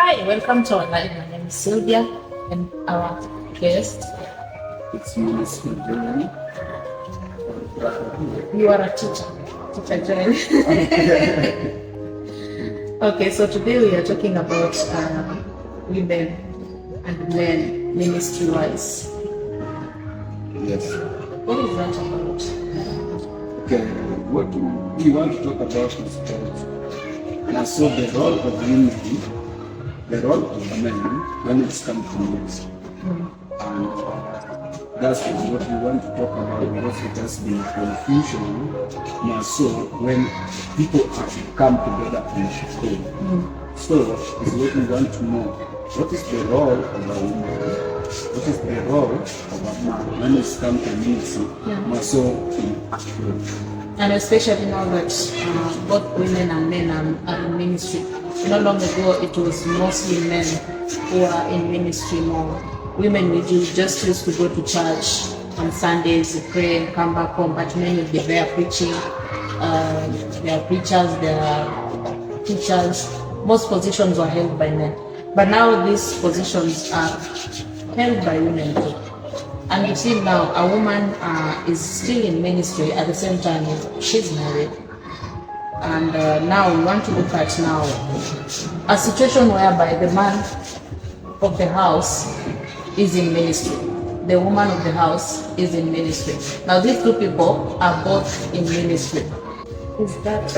Hi, welcome to our live. My name is Sylvia, and our guest. It's Ministry Journey. You are a teacher, Teacher Joel. Okay, so today we are talking about women and men ministry-wise. Yes. What is that about? Okay, what we want to talk about is and so the role of women, the role of men when it's come to ministry. And that's what we want to talk about because it has been confusion. Now, so when people have come together in school, so is what we want to know. What is the role of a woman? What is the role of a man when it's come to ministry? Now, so in action. And especially now that both women and men are in ministry. Not long ago, it was mostly men who are in ministry more. Women just used to go to church on Sundays, to pray and come back home, but men would be there preaching. They are preachers, they are teachers. Most positions were held by men. But now these positions are held by women too. And you see now, a woman is still in ministry at the same time she's married. And now we want to look at now a situation whereby the man of the house is in ministry. The woman of the house is in ministry. Now these two people are both in ministry. Is that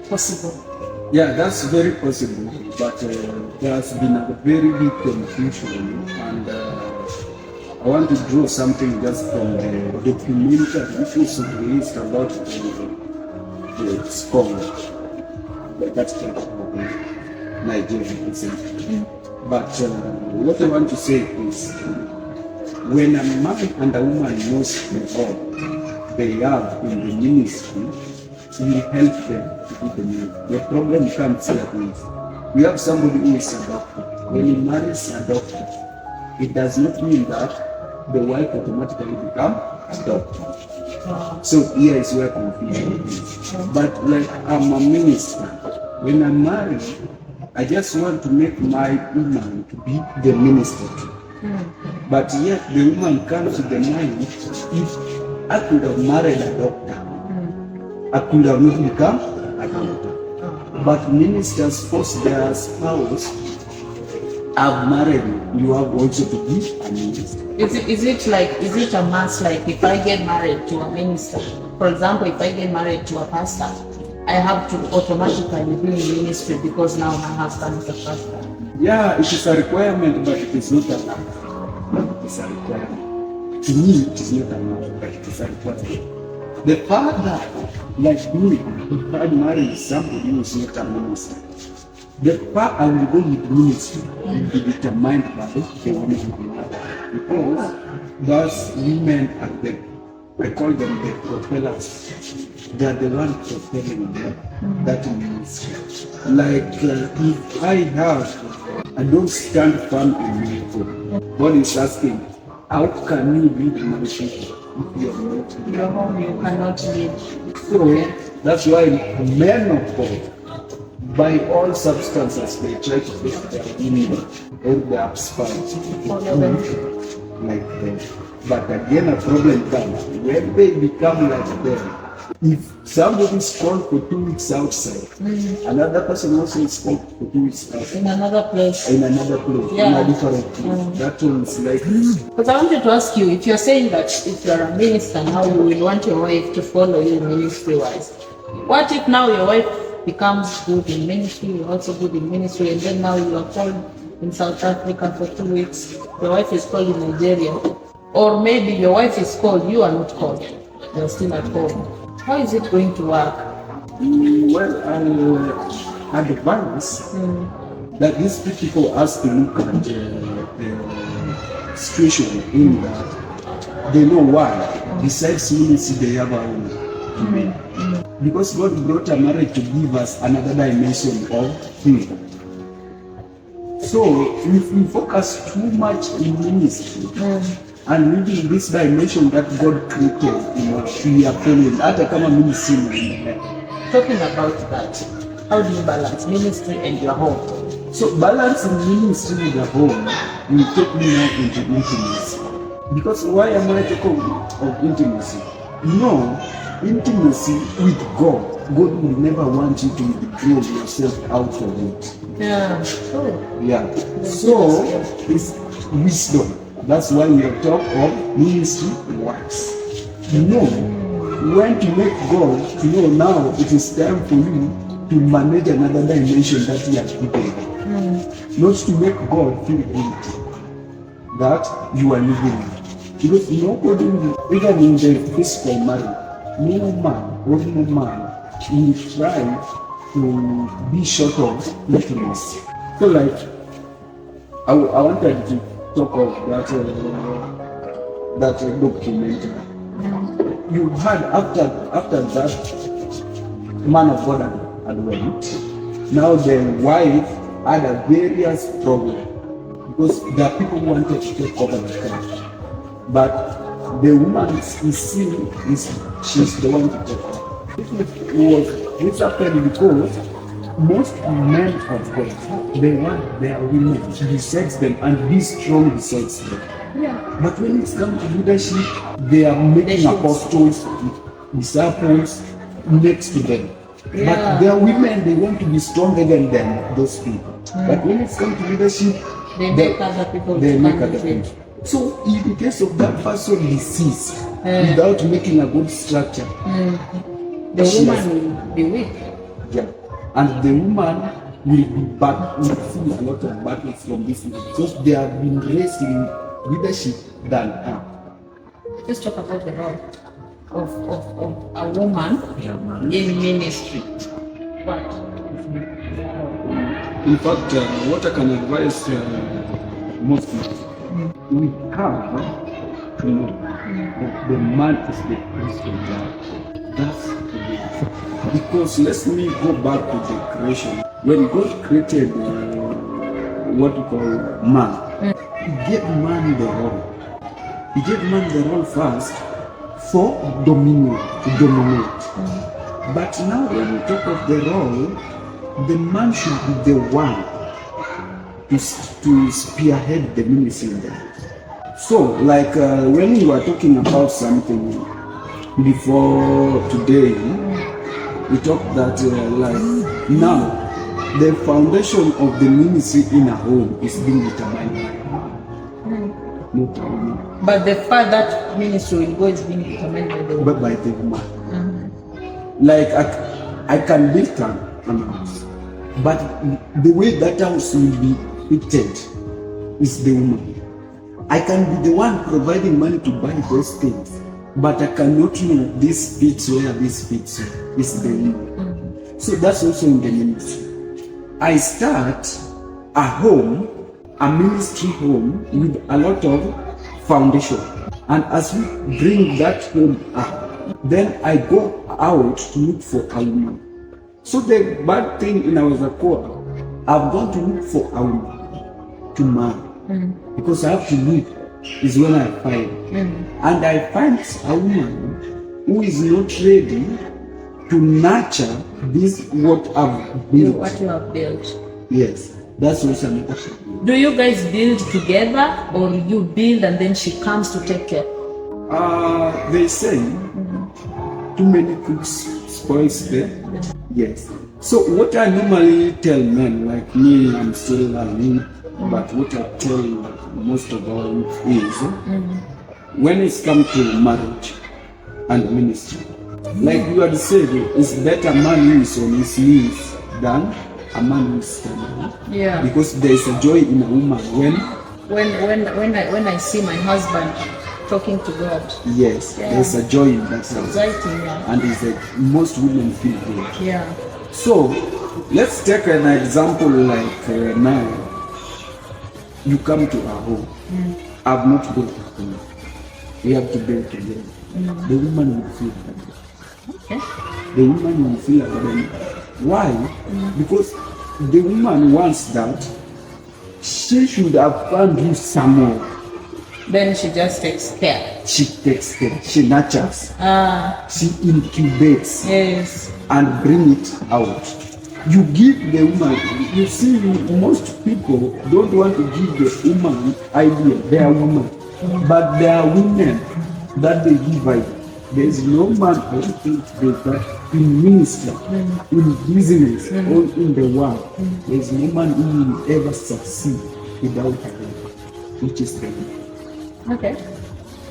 possible? Yeah, that's very possible, but there has been a very big confusion, and I want to draw something just from the documentary which was released about the scholar, that type of Nigerian essentially. But what I want to say is, when a man and a woman knows the role they have in the ministry, we help them to do the ministry. The problem comes here is, we have somebody who is a doctor. When he marries a doctor, it does not mean that the wife automatically become a doctor. So here is where confusion is. But like I'm a minister, when I'm married, I just want to make my woman to be the minister too. But yet the woman comes to the mind, if I could have married a doctor, I could have not become a doctor. But ministers force their spouse, I've married you, you have also to be a minister. Is it a must, like if I get married to a minister, for example, if I get married to a pastor, I have to automatically be in ministry because now my husband is a pastor? Yeah, it is a requirement, but it is not enough. It is a requirement. To me, it is not enough, but it is a requirement. The father, like me, if I marry somebody who is not a minister, the part I will go with ministry will be determined by the woman. Because those women are the, I call them the propellers. They are the one propelling them. That means, like if I don't stand firm in ministry, God is asking, how can you lead my people if you are not? Your home you cannot lead. So that's why men of God, by all substances, they try to get their meaning or their spouse like them. But again, a problem comes when they become like them. If somebody is called for 2 weeks outside, another person also is called for 2 weeks outside. In another place. In another place, in a different place. That one is like. Because I wanted to ask you, if you're saying that if you're a minister now, you will want your wife to follow you ministry-wise. What if now your wife becomes good in ministry, you're also good in ministry, and then now you are called in South Africa for 2 weeks, your wife is called in Nigeria, or maybe your wife is called, you are not called, you're still at home. How is it going to work? Well, I advise that these people has to look at the situation in that they know why. Besides ministry, they have a own. Because God brought a marriage to give us another dimension of freedom. So if we focus too much in ministry and leaving this dimension that God created, we are failing. Hata kama mimi si Talking about that, how do you balance ministry and your home? So balancing ministry with the home will take me now into intimacy. Because why am I talking of intimacy? No, intimacy with God. God will never want you to withdraw yourself out of it. Yeah. Oh. Yeah. So it's wisdom. That's why we are talk of ministry works. When to make God, now it is time for you to manage another dimension that He has given. Not to make God feel guilty that you are living. Because nobody, even in the physical marriage, no man will try to be short of intimacy. So like, I wanted to talk of that documentary. You had after that man of God had went, now the wife had a various problem because there are people who wanted to take over the country, but the woman she's the one to take over. This happened because most men of God, they want their women to besides them and be strong besides them. Yeah. But when it comes to leadership, they are making apostles, disciples next to them. Yeah. But their women, they want to be stronger than them, those people. But when it comes to leadership, they make other people. So in case of that person deceased without making a good structure, the woman will be weak. Yeah. And the woman will feel a lot of battles from this because they have been raised in leadership than her. Let's talk about the role of a woman in ministry. What? In fact, what I can advise most people, we have to know that the man is the priest of God. That's the way. Because let me go back to the creation. When God created what we call man, He gave man the role. He gave man the role first for dominion, to dominate. But now when we talk of the role, the man should be the one to spearhead the ministry there. So, like when you are talking about something before today, we talked that like now the foundation of the ministry in a home is being determined. But the fact that ministry will go is being determined by the woman. But by the woman. Like I can build a house, but the way that house will be fitted is the woman. I can be the one providing money to buy those things, but I cannot know this fits where this fits is the woman. So that's also in the ministry. I start a home, a ministry home with a lot of foundation. And as we bring that home up, then I go out to look for a woman. So the bad thing in our Zakoa, I've gone to look for a woman to marry. Because I have to live is when I find. And I find a woman who is not ready to nurture this what I've built. What you have built. Yes, that's what I'm talking. Do you guys build together or you build and then she comes to take care? They say too many cooks spoils the yes. So what I normally tell men like me, I'm still learning, but what I tell most of all is when it's come to marriage and ministry, like you had said, it's better a man who is on his knees than a man who is standing. Yeah. Because there is a joy in a woman when I see my husband talking to God. Yes, there's a joy in that. Exciting, yeah. And it's like most women feel good. Yeah. So let's take an example like now you come to our home. I've not built a home. We have to build together. The woman will feel better. Okay. The woman will feel better. Why? Because the woman wants that she should have found you somewhere. Then she just takes care. She takes care. She nurtures. Ah. She incubates. Yes. And bring it out. You give the woman, you see, most people don't want to give the woman idea, they are women, but there are women that they give idea. There is no man I think that in ministry, in business, or in the world, there is no man who will ever succeed without a woman, which is the woman. Okay.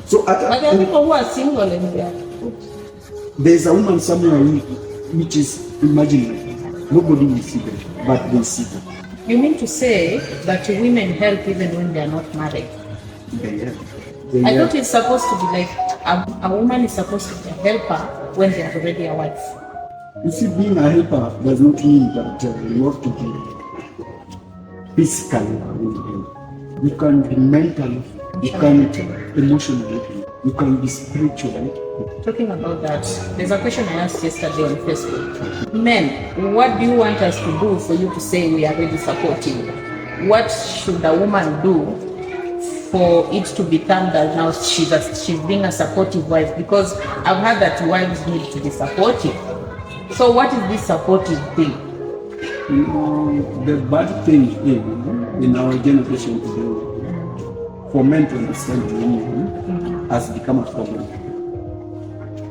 So But there are people who are single and they are good. there is a woman somewhere which is imaginary. Nobody will see them, but they see them. You mean to say that women help even when they are not married? They are. I thought it's supposed to be like a woman is supposed to be a helper when they are already a wife. You see, being a helper does not mean that you have to be physically a woman. You can be mentally, you can be emotionally, you can be spiritually. Talking about that, there's a question I asked yesterday on Facebook. Men, what do you want us to do for you to say we are really supporting you? What should a woman do for it to be termed that now she's being a supportive wife? Because I've heard that wives need to be supportive. So what is this supportive thing? You know, the bad thing is, in our generation today, for men to understand women has become a problem.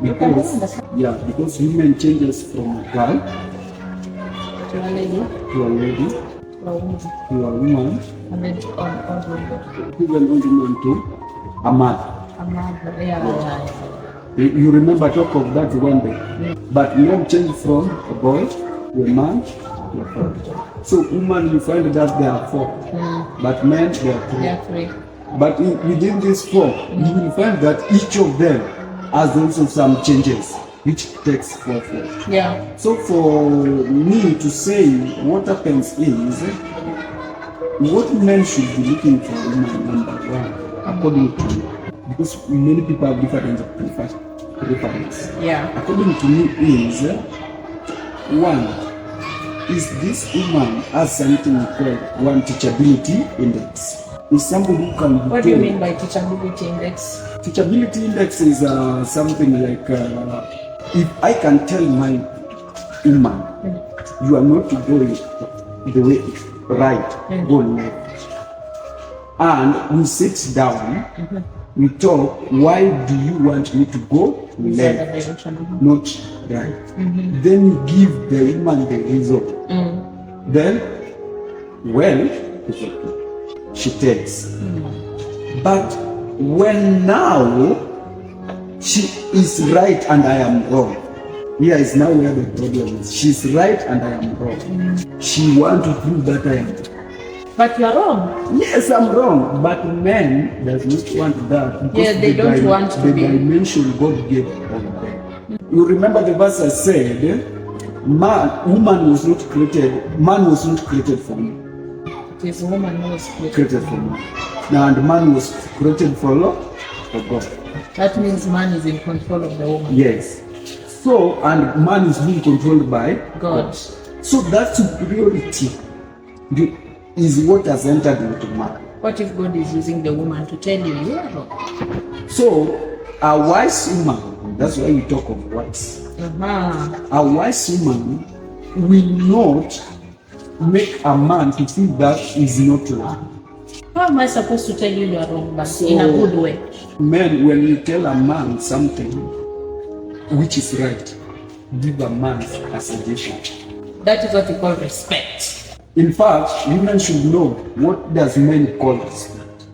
Because women changes from a girl To a lady, to a lady to a woman, to a woman, and then on woman. even old woman to a man. A mother, yeah. You remember talk of that one day. But men change from a boy to a man to a boy. So women, you find that there are four, but men there are three. They are three. But within these four, you will find that each of them has also some changes, which takes four. Yeah. So for me to say what happens is, what men should be looking for in number one, according to me, because many people have different preferences. Yeah. According to me is, one, is this woman has something called one teachability index. Is somebody who can be What do you mean by teachability index? Teachability index is something like if I can tell my woman, you are not going the way right, go left, and we sit down, we talk, why do you want me to go left, not right? Then you give the woman the reason. Then, well, it's okay. She takes. But when now she is right and I am wrong, here is now where the problem is. She's right and I am wrong. She wants to prove that I am wrong. But you are wrong. Yes, I'm wrong. But men does not want that. Yeah, they don't want to the be. dimension God gave them. You remember the verse I said, woman was not created, man was not created for me. It is a woman who was Created for me. Now, and man was created for God. That means man is in control of the woman. Yes. So, and man is being controlled by God. So that superiority is what has entered into man. What if God is using the woman to tell you you are wrong? So, a wise woman, that's why we talk of wise. A wise woman will not make a man to feel that is not wrong. How am I supposed to tell you you are wrong, but in a good way? Men, when you tell a man something which is right, give a man a suggestion. That is what we call respect. In fact, women should know what does men call respect.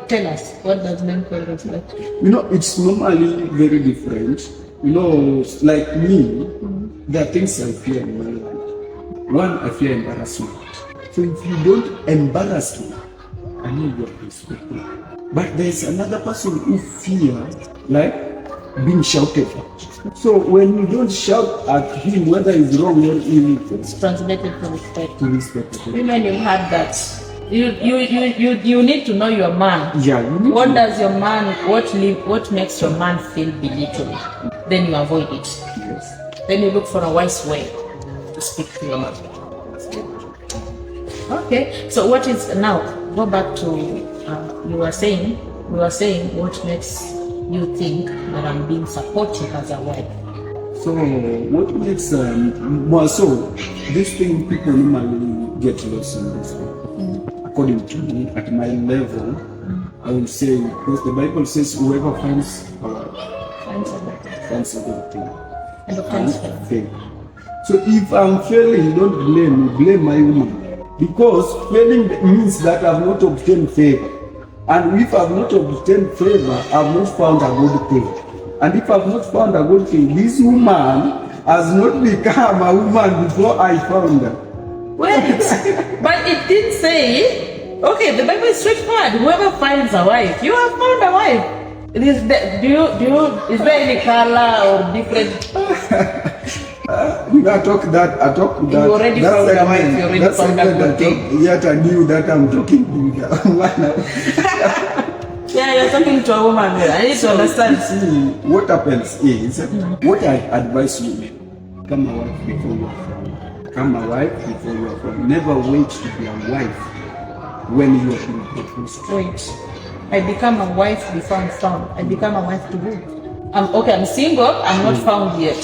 Tell us, what does men call respect? You know, it's normally very different. You know, like me, there are things I fear in my life. One, I fear embarrassment. So if you don't embarrass me, I know you are respectful. But there is another person who fears, like, being shouted at. So when you don't shout at him, whether he's wrong or It's translated to respect. to respect. Women, you had that. You need to know your man. Yeah, you need What to- does your man? What makes your man feel belittled? Then you avoid it. Yes. Then you look for a wise way to speak to your man. Okay. So what is now? Go back to we were saying what makes you think that I'm being supportive as a wife. So what makes more so this thing people normally get lost in this way. According to me, at my level, I will say because the Bible says whoever finds finds a good thing and fail. So if I'm failing, don't blame me, blame my woman. Because failing means that I've not obtained favor. And if I've not obtained favor, I've not found a good thing. And if I've not found a good thing, this woman has not become a woman before I found her. Wait, but it did say, okay, the Bible is straightforward. Whoever finds a wife, you have found a wife. Is there any color or different? I talk that. You already found a wife. You already found a good thing. Yet I knew that I'm talking to you. Yeah, you're talking to a woman. I need to understand. See, what happens is, what I advise you, become a wife before you are found. Become a wife before you are found. Never wait to be a wife when you are being proposed. Wait, I become a wife before I'm found. I become a wife to who? I'm single. I'm not found yet.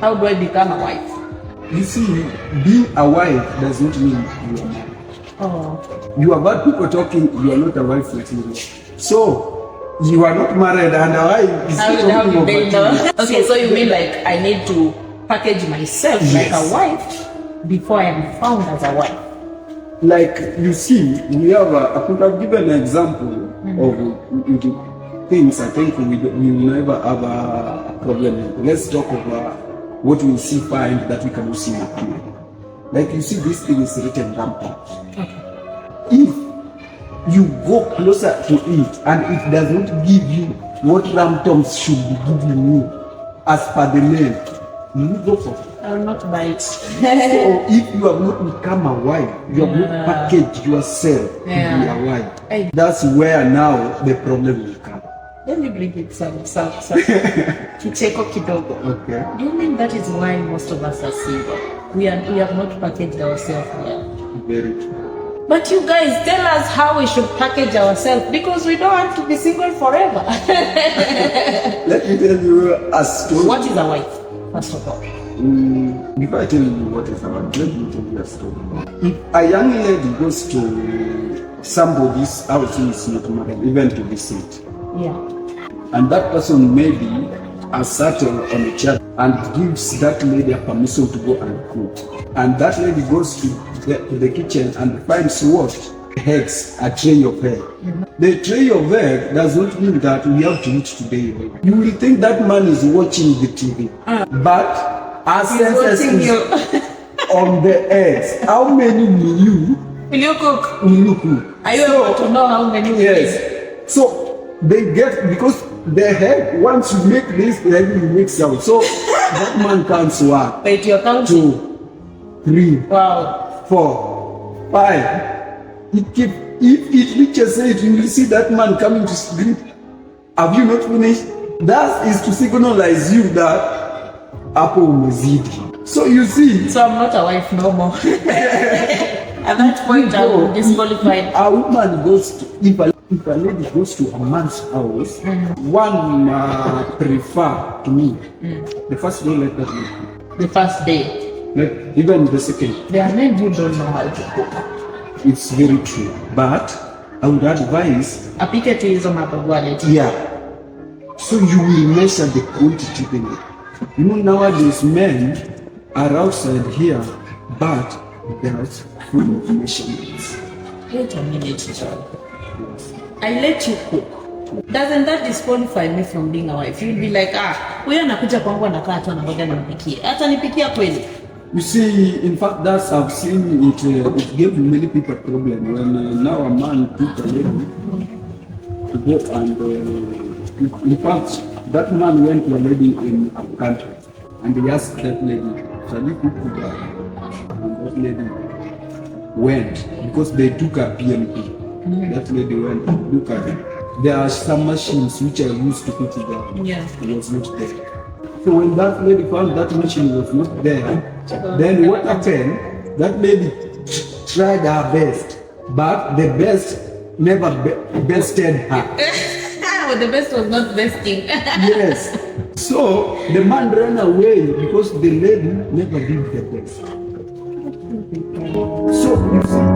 How do I become a wife? You see, being a wife does not mean you are married. Oh. You have heard people talking, you are not a wife material. So, you are not married and a wife is how do they know? Okay, so you mean like I need to package myself like a wife before I am found as a wife? Like you see, we have I could have given an example of things I think we will never have a problem with. Let's talk about what we see find that we cannot see in a family. Like you see, this thing is written rampant. Okay. If you go closer to it and it does not give you what ramtoms should be giving you as per the name, you go for it. I will not buy it. So if you have not become a wife, you have not packaged yourself to be a wife, that's where now the problem will come. Let me bring it some kicheko kidogo. Okay. Do you mean that is why most of us are single? We have not packaged ourselves yet. Very true. But you guys tell us how we should package ourselves because we don't want to be single forever. Let me tell you a story. What is a wife, first of all? Before I tell you what is a wife, let me tell you a story. If a young lady goes to somebody's house who is not married, even to visit, and that person maybe has settled on a chair and gives that lady a permission to go and cook, and that lady goes to the kitchen and finds what? Eggs, a tray of egg. The tray of egg does not mean that we have to eat today. You will think that man is watching the TV, but our senses is on the eggs. How many will you cook? Will you cook? Are you able to know how many? Yes. So they get, because the egg, once you make this, the egg will make sound. So that man counts 1, Wait, you're counting? 2, 3. Wow. 4, 5. If it reaches 8, you will see that man coming to sleep. Have you not finished? That is to signalize you that Apple umezidi. So you see. So I'm not a wife no more. At that point, I will disqualify. A woman goes to, if a lady goes to a man's house, one prefer to me. The first day, let that be. The first day. Like even the second. There are men who don't know how to cook. It's very true, but I would advise apike tu hizo mabagwale. Yeah. So you will measure the quantity then. You know, nowadays men are outside here, but they are full of measurements. Wait a minute, John. I let you cook. Doesn't that disqualify me from being a wife? You'll be like, huyo anakuja kwangu anakaa tu anangoja nimpikie. Hata nipikia kweli. You see, in fact, that's I've seen it. It gave many people problem when now a man took a lady to go and in fact, that man went to a lady in a country and he asked that lady, "Shall you cook for her?" And that lady went because they took a PMP. That lady went and look at it. There are some machines which are used to cook that. Yeah. It was not there. So when that lady found that machine was not there, then what happened? That lady tried her best, but the best never bested her. But the best was not besting. Yes, So the man ran away because the lady never did the best. So you see.